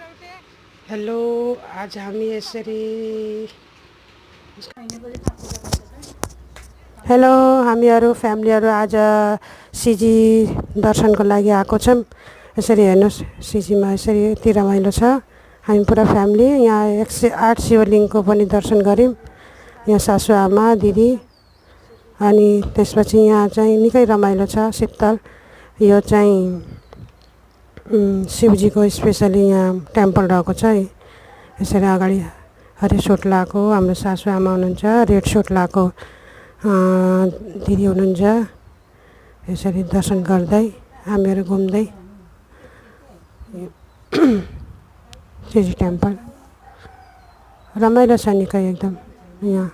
Hello, आज हामी यसरी हेलो हामीहरू फ्यामिलीहरू आज सिजी दर्शनको लागि आएको छौँ। यसरी हेर्नुहोस्, सिजीमा यसरी यति रमाइलो छ। हामी पुरा फ्यामिली यहाँ 108 शिवलिङ्गको पनि दर्शन गऱ्यौँ। यहाँ सासुआमा दिदी अनि त्यसपछि यहाँ चाहिँ निकै रमाइलो छ, शीतल। यो चाहिँ शिवजीको स्पेसली यहाँ टेम्पल रहेको छ। यसरी अगाडि हरियो सुट लगाएको हाम्रो सासुआमा हुनुहुन्छ, रेड सुट लगाएको दिदी हुनुहुन्छ। यसरी दर्शन गर्दै हामीहरू घुम्दै शिवजी टेम्पल रमाइलो छ निकै एकदम। यहाँ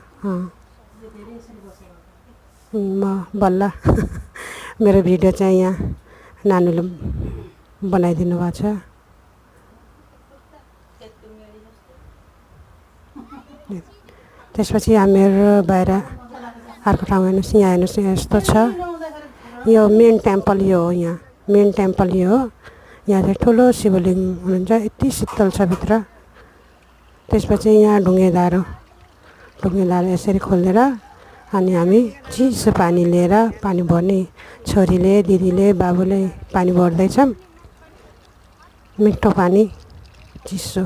म बल्ल मेरो भिडियो चाहिँ यहाँ नानुले बनाइदिनु भएको छ। त्यसपछि हामीहरू बाहिर अर्को ठाउँ हेर्नुहोस्, यहाँ हेर्नुहोस्, यस्तो छ। यो मेन टेम्पल यो हो, यहाँ मेन टेम्पल यो हो। यहाँ चाहिँ ठुलो शिवलिङ्ग हुनुहुन्छ, यति शीतल छ भित्र। त्यसपछि यहाँ ढुङ्गेधारो यसरी खोलेर अनि हामी चिसो पानी लिएर पानी भर्ने, छोरीले दिदीले बाबुले पानी भर्दैछौँ। मिठो पानी चिसो।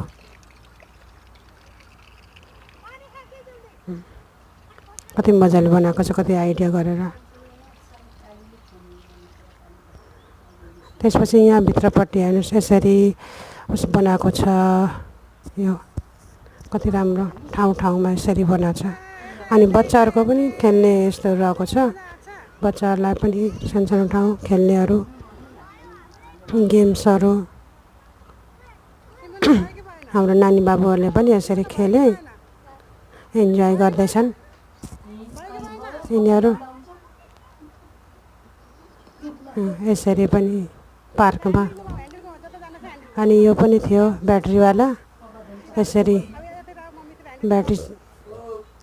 कति मजाले बनाएको छ, कति आइडिया गरेर। त्यसपछि यहाँ भित्रपट्टि हेर्नुहोस्, यसरी उस बनाएको छ। यो कति राम्रो ठाउँमा यसरी बनाएको छ। अनि बच्चाहरूको पनि खेल्ने यस्तो रहेको छ। बच्चाहरूलाई पनि सानो ठाउँ खेल्नेहरू, गेम्सहरू। हाम्रो नानी बाबुहरूले पनि यसरी खेले, इन्जोय गर्दैछन् यिनीहरू। यसरी पनि पार्कमा। अनि यो पनि थियो ब्याट्रीवाला, यसरी ब्याट्री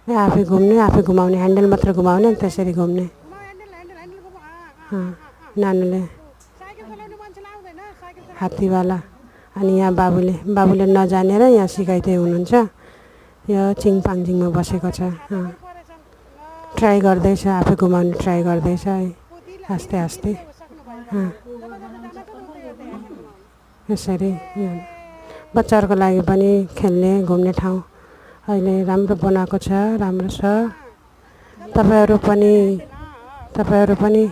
आफै घुम्ने, आफै घुमाउने, ह्यान्डल मात्र घुमाउने, त्यसरी घुम्ने। नानुले हात्तीवाला। अनि यहाँ बाबुले नजानेर यहाँ सिकाइदिँदै हुनुहुन्छ। यो चिङपाङजिङमा बसेको छ, ट्राई गर्दैछ, आफै घुमाउने ट्राई गर्दैछ है, आस्ते आस्ते। यसरी बच्चाहरूको लागि पनि खेल्ने घुम्ने ठाउँ अहिले राम्रो बनाएको छ, राम्रो छ। तपाईँहरू पनि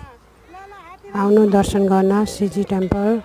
आउनु दर्शन गर्न सिजी टेम्पल।